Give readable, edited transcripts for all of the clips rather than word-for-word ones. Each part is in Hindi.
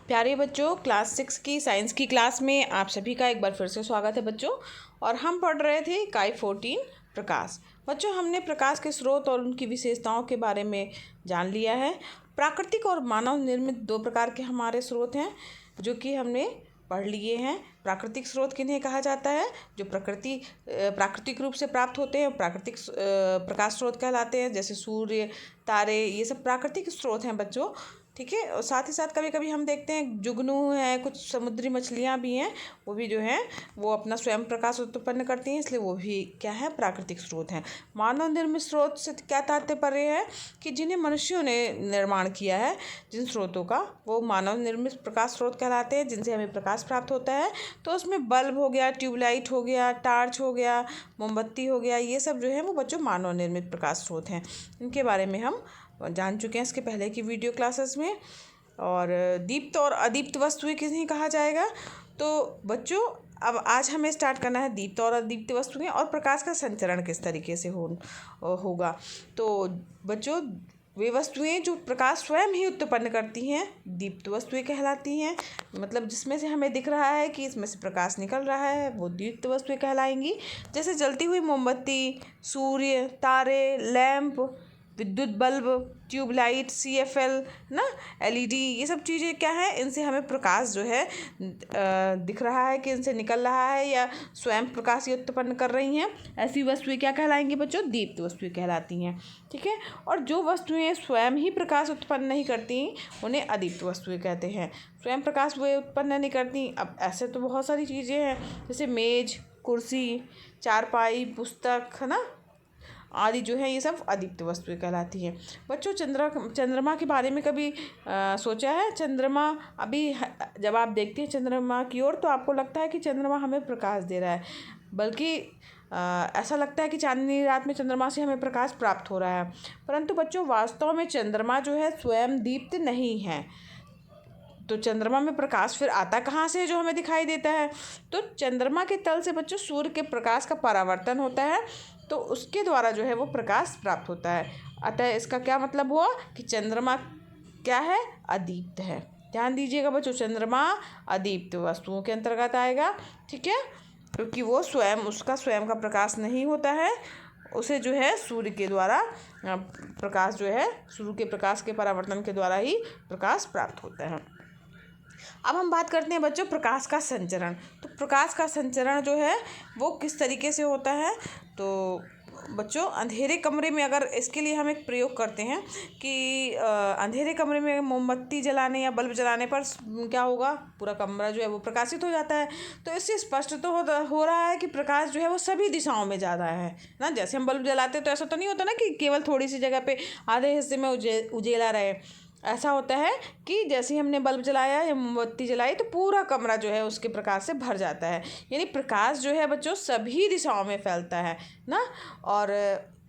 प्यारे बच्चों, क्लास 6 की साइंस की क्लास में आप सभी का एक बार फिर से स्वागत है बच्चों। और हम पढ़ रहे थे इकाई 14 प्रकाश। बच्चों, हमने प्रकाश के स्रोत और उनकी विशेषताओं के बारे में जान लिया है। प्राकृतिक और मानव निर्मित दो प्रकार के हमारे स्रोत हैं जो कि हमने पढ़ लिए हैं। प्राकृतिक स्रोत किन्हें कहा जाता है? जो प्राकृतिक रूप से प्राप्त होते हैं प्राकृतिक प्रकाश स्रोत कहलाते हैं, जैसे सूर्य, तारे, ये सब प्राकृतिक स्रोत हैं बच्चों। ठीक है। और साथ ही साथ कभी कभी हम देखते हैं जुगनू है, कुछ समुद्री मछलियाँ भी हैं, वो भी जो हैं वो अपना स्वयं प्रकाश उत्पन्न करती हैं, इसलिए वो भी क्या है, प्राकृतिक स्रोत हैं। मानव निर्मित स्रोत से क्या तात्पर्य है कि जिन्हें मनुष्यों ने निर्माण किया है, जिन स्रोतों का, वो मानव निर्मित प्रकाश स्रोत कहलाते हैं, जिनसे हमें प्रकाश प्राप्त होता है। तो उसमें बल्ब हो गया, ट्यूबलाइट हो गया, टार्च हो गया, मोमबत्ती हो गया, ये सब जो है वो बच्चों मानव निर्मित प्रकाश स्रोत हैं। इनके बारे में हम जान चुके हैं इसके पहले की वीडियो क्लासेस में। और दीप्त और अदीप्त वस्तुएं किन्हें कहा जाएगा? तो बच्चों, अब आज हमें स्टार्ट करना है दीप्त और अदीप्त वस्तुएं और प्रकाश का संचरण किस तरीके से होगा। तो बच्चों, वे वस्तुएं जो प्रकाश स्वयं ही उत्पन्न करती हैं दीप्त वस्तुएं कहलाती हैं। मतलब जिसमें से हमें दिख रहा है कि इसमें से प्रकाश निकल रहा है, वो दीप्त वस्तुएं कहलाएंगी। जैसे जलती हुई मोमबत्ती, सूर्य, तारे, लैंप, विद्युत बल्ब, ट्यूबलाइट, CFL ना, LED, ये सब चीज़ें क्या है, इनसे हमें प्रकाश जो है दिख रहा है कि इनसे निकल रहा है या स्वयं प्रकाश ये उत्पन्न कर रही हैं। ऐसी वस्तुएं क्या कहलाएंगी बच्चों? दीप्त वस्तुएं कहलाती हैं। ठीक है। और जो वस्तुएं स्वयं ही प्रकाश उत्पन्न नहीं करती उन्हें अदीप्त वस्तुएं कहते हैं। स्वयं प्रकाश वे उत्पन्न नहीं करती। अब ऐसे तो बहुत सारी चीज़ें हैं, जैसे मेज, कुर्सी, चारपाई, पुस्तक, है ना, आदि जो है ये सब अदीप्त वस्तुएं कहलाती हैं। बच्चों, चंद्रमा के बारे में कभी सोचा है? चंद्रमा अभी जब आप देखते हैं चंद्रमा की ओर, तो आपको लगता है कि चंद्रमा हमें प्रकाश दे रहा है, बल्कि ऐसा लगता है कि चांदनी रात में चंद्रमा से हमें प्रकाश प्राप्त हो रहा है। परंतु बच्चों, वास्तव में चंद्रमा जो है स्वयं दीप्त नहीं है। तो चंद्रमा में प्रकाश फिर आता कहाँ से है जो हमें दिखाई देता है? तो चंद्रमा के तल से बच्चों सूर्य के प्रकाश का परावर्तन होता है, तो उसके द्वारा जो है वो प्रकाश प्राप्त होता है। अतः इसका क्या मतलब हुआ कि चंद्रमा क्या है? अदीप्त है। ध्यान दीजिएगा बच्चों, चंद्रमा अदीप्त वस्तुओं के अंतर्गत आएगा। ठीक है, क्योंकि वो उसका स्वयं का प्रकाश नहीं होता है, उसे जो है सूर्य के द्वारा प्रकाश जो है, सूर्य के प्रकाश के परावर्तन के द्वारा ही प्रकाश प्राप्त होता है। अब हम बात करते हैं बच्चों प्रकाश का संचरण। तो प्रकाश का संचरण जो है वो किस तरीके से होता है? तो बच्चों, अंधेरे कमरे में अगर इसके लिए हम एक प्रयोग करते हैं कि अंधेरे कमरे में मोमबत्ती जलाने या बल्ब जलाने पर क्या होगा, पूरा कमरा जो है वो प्रकाशित हो जाता है। तो इससे स्पष्ट तो हो रहा है कि प्रकाश जो है वो सभी दिशाओं में ज़्यादा है ना। जैसे हम बल्ब जलाते हैं तो ऐसा तो नहीं होता ना कि केवल थोड़ी सी जगह पे आधे हिस्से में उजेला रहे। ऐसा होता है कि जैसे ही हमने बल्ब जलाया या मोमबत्ती जलाई तो पूरा कमरा जो है उसके प्रकाश से भर जाता है। यानी प्रकाश जो है बच्चों सभी दिशाओं में फैलता है ना। और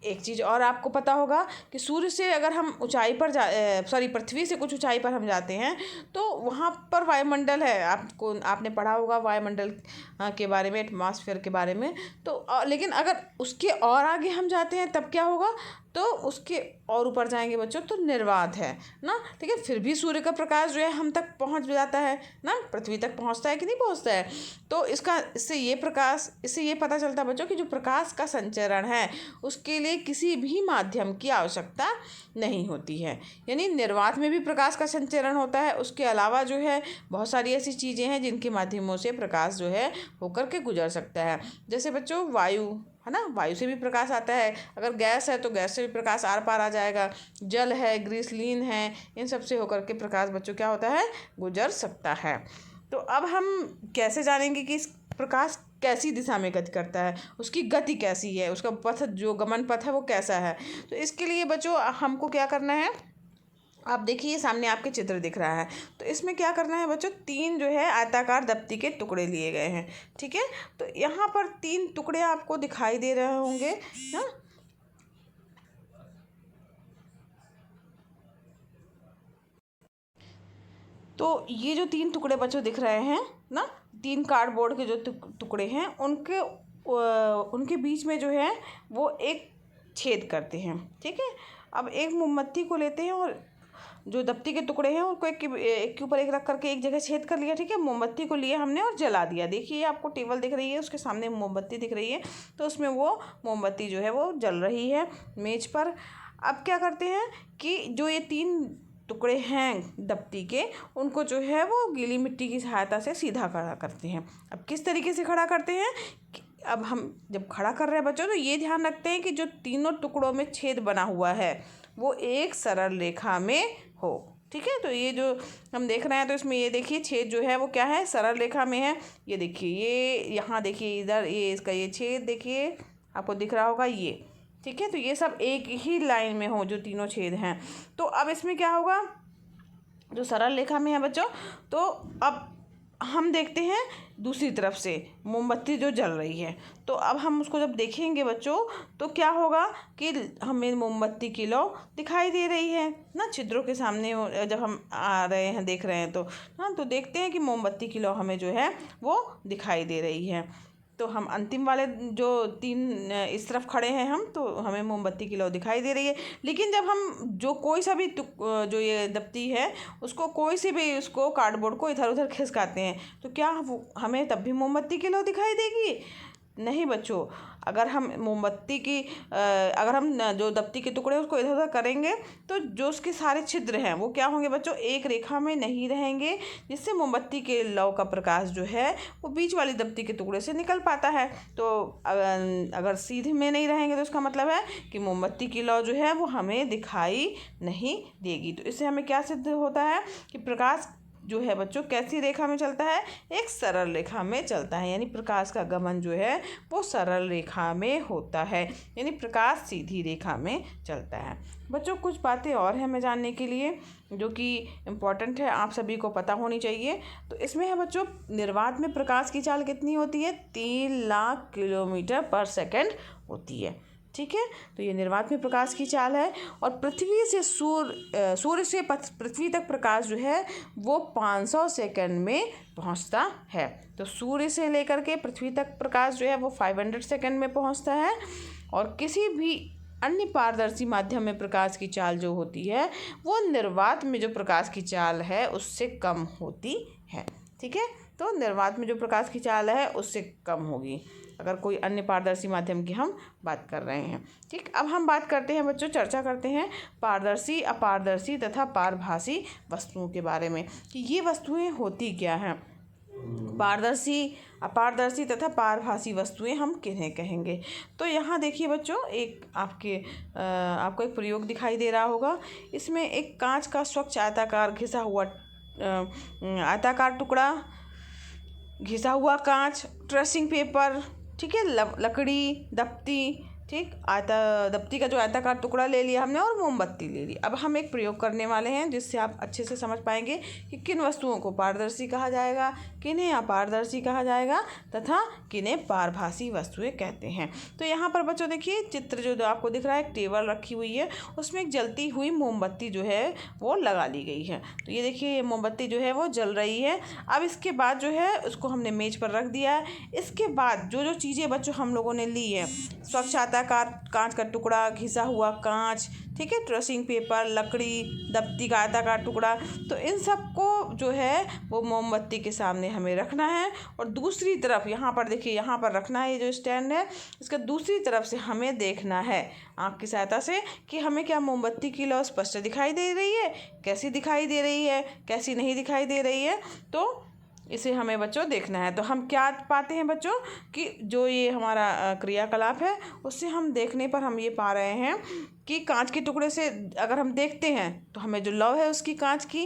एक चीज़ और आपको पता होगा कि सूर्य से अगर हम ऊंचाई पर पृथ्वी से कुछ ऊंचाई पर हम जाते हैं तो वहाँ पर वायुमंडल है। आपने पढ़ा होगा वायुमंडल के बारे में, एटमॉस्फेयर के बारे में। तो लेकिन अगर उसके और आगे हम जाते हैं तब क्या होगा? तो उसके और ऊपर जाएंगे बच्चों तो निर्वात है ना। ठीक है, फिर भी सूर्य का प्रकाश जो है हम तक पहुंच जाता है ना, पृथ्वी तक पहुंचता है कि नहीं पहुंचता है? तो इससे ये पता चलता है बच्चों कि जो प्रकाश का संचरण है उसके लिए किसी भी माध्यम की आवश्यकता नहीं होती है। यानी निर्वात में भी प्रकाश का संचरण होता है। उसके अलावा जो है बहुत सारी ऐसी चीज़ें हैं जिनके माध्यमों से प्रकाश जो है होकर के गुजर सकता है। जैसे बच्चों वायु है ना, वायु से भी प्रकाश आता है। अगर गैस है तो गैस से भी प्रकाश आर पार आ जाएगा। जल है, ग्रीसलीन है, इन सब से होकर के प्रकाश बच्चों क्या होता है, गुजर सकता है। तो अब हम कैसे जानेंगे कि इस प्रकाश कैसी दिशा में गति करता है, उसकी गति कैसी है, उसका पथ, जो गमन पथ है वो कैसा है? तो इसके लिए बच्चों हमको क्या करना है, आप देखिए सामने आपके चित्र दिख रहा है। तो इसमें क्या करना है बच्चों, 3 जो है आयताकार दप्ती के टुकड़े लिए गए हैं। ठीक है, तो यहाँ पर 3 टुकड़े आपको दिखाई दे रहे होंगे ना। तो ये जो 3 टुकड़े बच्चों दिख रहे हैं ना, 3 कार्डबोर्ड के जो टुकड़े हैं उनके बीच में जो है वो एक छेद करते हैं। ठीक है, अब एक मोमबत्ती को लेते हैं और जो दप्ती के टुकड़े हैं उनको एक के ऊपर एक रख करके एक जगह छेद कर लिया। ठीक है, मोमबत्ती को लिए हमने और जला दिया। देखिए आपको टेबल दिख रही है, उसके सामने मोमबत्ती दिख रही है, तो उसमें वो मोमबत्ती जो है वो जल रही है मेज पर। अब क्या करते हैं कि जो ये 3 टुकड़े हैं दप्ती के, उनको जो है वो गीली मिट्टी की सहायता से सीधा खड़ा करते हैं। अब किस तरीके से खड़ा करते हैं, अब हम जब खड़ा कर रहे हैं बच्चों, तो ये ध्यान रखते हैं कि जो तीनों टुकड़ों में छेद बना हुआ है वो एक सरल रेखा में हो। ठीक है, तो ये जो हम देख रहे हैं, तो इसमें ये देखिए छेद जो है वो क्या है, सरल रेखा में है। ये देखिए, ये यहाँ देखिए, इधर ये इसका ये छेद देखिए, आपको दिख रहा होगा ये। ठीक है, तो ये सब एक ही लाइन में हो, जो तीनों छेद हैं। तो अब इसमें क्या होगा, जो सरल रेखा में है बच्चों, तो अब हम देखते हैं दूसरी तरफ से मोमबत्ती जो जल रही है। तो अब हम उसको जब देखेंगे बच्चों, तो क्या होगा कि हमें मोमबत्ती की लौ दिखाई दे रही है ना, छिद्रों के सामने जब हम आ रहे हैं, देख रहे हैं तो हाँ, तो देखते हैं कि मोमबत्ती की लौ हमें जो है वो दिखाई दे रही है। तो हम अंतिम वाले जो 3 इस तरफ खड़े हैं हम, तो हमें मोमबत्ती की लौ दिखाई दे रही है। लेकिन जब हम जो कोई सा भी जो ये दप्ती है, उसको कोई सी भी उसको कार्डबोर्ड को इधर उधर खिसकाते हैं, तो क्या हमें तब भी मोमबत्ती की लौ दिखाई देगी? नहीं बच्चों, अगर हम मोमबत्ती की अगर हम जो दप्ती के टुकड़े उसको इधर उधर करेंगे, तो जो उसके सारे छिद्र हैं वो क्या होंगे बच्चों, एक रेखा में नहीं रहेंगे, जिससे मोमबत्ती के लौ का प्रकाश जो है वो बीच वाली दप्ती के टुकड़े से निकल पाता है। तो अगर सीधे में नहीं रहेंगे, तो इसका मतलब है कि मोमबत्ती की लौ जो है वो हमें दिखाई नहीं देगी। तो इससे हमें क्या सिद्ध होता है कि प्रकाश जो है बच्चों कैसी रेखा में चलता है, एक सरल रेखा में चलता है। यानी प्रकाश का गमन जो है वो सरल रेखा में होता है, यानी प्रकाश सीधी रेखा में चलता है। बच्चों कुछ बातें और हैं हमें जानने के लिए, जो कि इम्पॉर्टेंट है, आप सभी को पता होनी चाहिए। तो इसमें है बच्चों, निर्वात में प्रकाश की चाल कितनी होती है, 3 लाख किलोमीटर पर सेकेंड होती है। ठीक है, तो ये निर्वात में प्रकाश की चाल है। और पृथ्वी से सूर्य से पृथ्वी तक प्रकाश जो है वो 500 सेकंड में पहुंचता है। तो सूर्य से लेकर के पृथ्वी तक प्रकाश जो है वो 500 सेकंड में पहुंचता है। और किसी भी अन्य पारदर्शी माध्यम में प्रकाश की चाल जो होती है वो निर्वात में जो प्रकाश की चाल है उससे कम होती है। ठीक है, तो निर्वात में जो प्रकाश की चाल है उससे कम होगी, अगर कोई अन्य पारदर्शी माध्यम की हम बात कर रहे हैं। ठीक, अब हम बात करते हैं बच्चों, चर्चा करते हैं पारदर्शी, अपारदर्शी तथा पारभासी वस्तुओं के बारे में, कि ये वस्तुएं होती क्या हैं। पारदर्शी, अपारदर्शी तथा पारभासी वस्तुएं हम किन्हें कहेंगे। तो यहाँ देखिए बच्चों, आपको एक प्रयोग दिखाई दे रहा होगा। इसमें एक कांच का स्वच्छ आयताकार घिसा हुआ आयताकार टुकड़ा, घिसा हुआ कांच, ट्रेसिंग पेपर, ठीक है, लकड़ी, दप्ती, ठीक, दप्ती का जो आयताकार टुकड़ा ले लिया हमने और मोमबत्ती ले ली। अब हम एक प्रयोग करने वाले हैं जिससे आप अच्छे से समझ पाएंगे कि किन वस्तुओं को पारदर्शी कहा जाएगा, किन्हें अपारदर्शी कहा जाएगा तथा किन्हें पारभासी वस्तुएं कहते हैं। तो यहाँ पर बच्चों देखिए, चित्र जो आपको दिख रहा है, एक टेबल रखी हुई है, उसमें एक जलती हुई मोमबत्ती जो है वो लगा ली गई है। तो ये देखिए, ये मोमबत्ती जो है वो जल रही है। अब इसके बाद जो है उसको हमने मेज पर रख दिया है। इसके बाद जो जो चीज़ें बच्चों हम लोगों ने ली है, स्वच्छ आयताकार कांच का टुकड़ा, घिसा हुआ कांच, ठीक है, ट्रेसिंग पेपर, लकड़ी, दप्ती का आयताकार टुकड़ा, तो इन सबको जो है वो मोमबत्ती के सामने हमें रखना है। और दूसरी तरफ यहाँ पर देखिए, यहाँ पर रखना है, ये जो स्टैंड है इसका दूसरी तरफ से हमें देखना है आँख की सहायता से कि हमें क्या मोमबत्ती की लौ स्पष्ट दिखाई दे रही है, कैसी दिखाई दे रही है, कैसी नहीं दिखाई दे रही है। तो इसे हमें बच्चों देखना है। तो हम क्या पाते हैं बच्चों कि जो ये हमारा क्रियाकलाप है उससे हम देखने पर हम ये पा रहे हैं कि कांच के टुकड़े से अगर हम देखते हैं तो हमें जो लौ है उसकी कांच की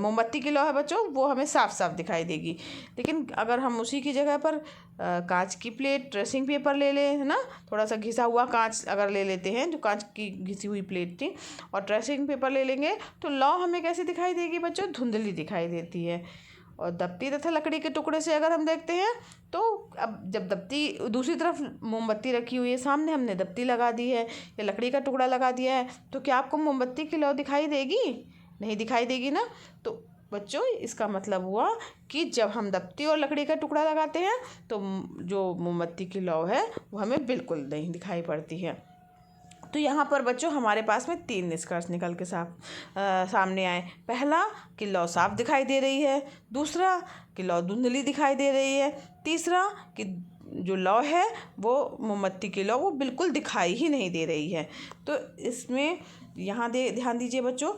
मोमबत्ती की लौ है बच्चों, वो हमें साफ साफ दिखाई देगी। लेकिन अगर हम उसी की जगह पर कांच की प्लेट, ड्रेसिंग पेपर ले लें, है ना, थोड़ा सा घिसा हुआ कांच अगर ले लेते हैं, जो कांच की घिसी हुई प्लेट थी, और ड्रेसिंग पेपर ले लेंगे, तो लौ हमें कैसी दिखाई देगी बच्चों, धुंधली दिखाई देती है। और दप्ती तथा लकड़ी के टुकड़े से अगर हम देखते हैं, तो अब जब दप्ती दूसरी तरफ मोमबत्ती रखी हुई है, सामने हमने दप्ती लगा दी है या लकड़ी का टुकड़ा लगा दिया है, तो क्या आपको मोमबत्ती की लौ दिखाई देगी? नहीं दिखाई देगी ना। तो बच्चों इसका मतलब हुआ कि जब हम दप्ती और लकड़ी का टुकड़ा लगाते हैं तो जो मोमबत्ती की लौ है वो हमें बिल्कुल नहीं दिखाई पड़ती है। तो यहाँ पर बच्चों हमारे पास में 3 निष्कर्ष निकल के सामने आए। पहला कि लौ साफ दिखाई दे रही है, दूसरा कि लौ धुंधली दिखाई दे रही है, तीसरा कि जो लौ है वो मोमबत्ती की लौ वो बिल्कुल दिखाई ही नहीं दे रही है। तो इसमें यहाँ ध्यान दीजिए बच्चों,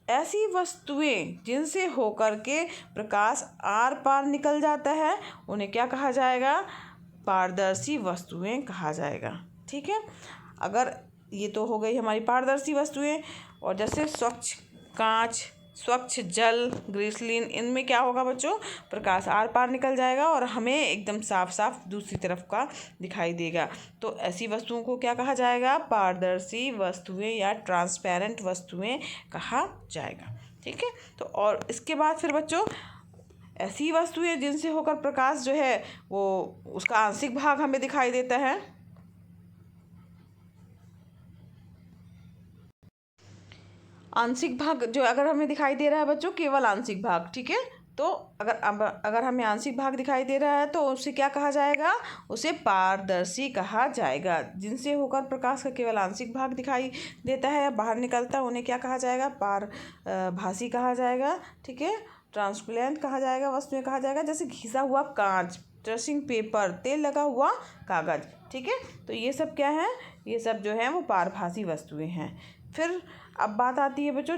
ऐसी वस्तुएं जिनसे होकर के प्रकाश आर पार निकल जाता है उन्हें क्या कहा जाएगा? पारदर्शी वस्तुएं कहा जाएगा। ठीक है, अगर ये तो हो गई हमारी पारदर्शी वस्तुएं। और जैसे स्वच्छ कांच, स्वच्छ जल, ग्लिसरीन, इनमें क्या होगा बच्चों? प्रकाश आर पार निकल जाएगा और हमें एकदम साफ साफ दूसरी तरफ का दिखाई देगा। तो ऐसी वस्तुओं को क्या कहा जाएगा? पारदर्शी वस्तुएं या ट्रांसपेरेंट वस्तुएं कहा जाएगा। ठीक है, तो और इसके बाद फिर बच्चों ऐसी वस्तुएं जिनसे होकर प्रकाश जो है वो उसका आंशिक भाग हमें दिखाई देता है। आंशिक भाग जो अगर हमें दिखाई दे रहा है बच्चों, केवल आंशिक भाग, ठीक है, तो अगर हमें आंशिक भाग दिखाई दे रहा है तो उसे क्या कहा जाएगा? उसे पारदर्शी कहा जाएगा। जिनसे होकर प्रकाश का केवल आंशिक भाग दिखाई देता है या बाहर निकलता है उन्हें क्या कहा जाएगा? पारभासी कहा जाएगा। ठीक है, ट्रांसपेरेंट कहा जाएगा, वस्तुएं कहा जाएगा, जैसे घिसा हुआ कांच, ट्रेसिंग पेपर, तेल लगा हुआ कागज। ठीक है, तो ये सब क्या है? ये सब जो है वो पारभासी वस्तुएं हैं। फिर अब बात आती है बच्चों,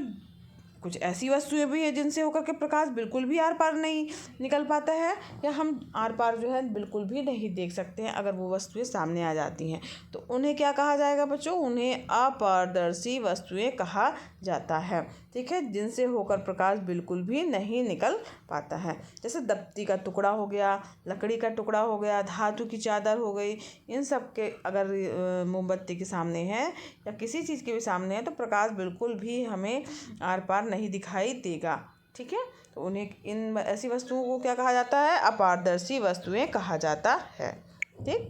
कुछ ऐसी वस्तुएं भी है जिनसे होकर के प्रकाश बिल्कुल भी आर पार नहीं निकल पाता है या हम आर पार जो है बिल्कुल भी नहीं देख सकते हैं। अगर वो वस्तुएं सामने आ जाती हैं तो उन्हें क्या कहा जाएगा बच्चों? उन्हें अपारदर्शी वस्तुएं कहा जाता है। ठीक है, जिनसे होकर प्रकाश बिल्कुल भी नहीं निकल पाता है। जैसे दफ्ती का टुकड़ा हो गया, लकड़ी का टुकड़ा हो गया, धातु की चादर हो गई, इन सब के अगर मोमबत्ती के सामने है या किसी चीज़ के भी सामने है तो प्रकाश बिल्कुल भी हमें आर पार नहीं दिखाई देगा। ठीक है, तो उन्हें इन ऐसी वस्तुओं को क्या कहा जाता है? अपारदर्शी वस्तुएं कहा जाता है। ठीक,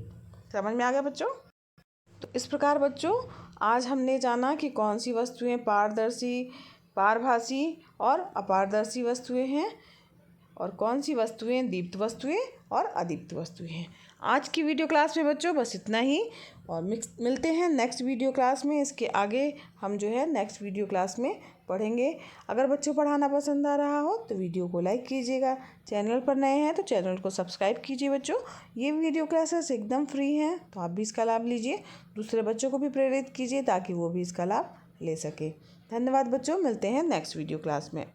समझ में आ गया बच्चों? तो इस प्रकार बच्चों आज हमने जाना कि कौन सी वस्तुएं पारदर्शी, पारभासी और अपारदर्शी वस्तुएं हैं और कौन सी वस्तुएं दीप्त वस्तुएं और अदीप्त वस्तुएं हैं। आज की वीडियो क्लास में बच्चों बस इतना ही और मिलते हैं नेक्स्ट वीडियो क्लास में। इसके आगे हम जो है नेक्स्ट वीडियो क्लास में पढ़ेंगे। अगर बच्चों पढ़ाना पसंद आ रहा हो तो वीडियो को लाइक कीजिएगा, चैनल पर नए हैं तो चैनल को सब्सक्राइब कीजिए। बच्चों ये वीडियो क्लासेस एकदम फ्री हैं तो आप भी इसका लाभ लीजिए, दूसरे बच्चों को भी प्रेरित कीजिए ताकि वो भी इसका लाभ ले सके। धन्यवाद बच्चों, मिलते हैं नेक्स्ट वीडियो क्लास में।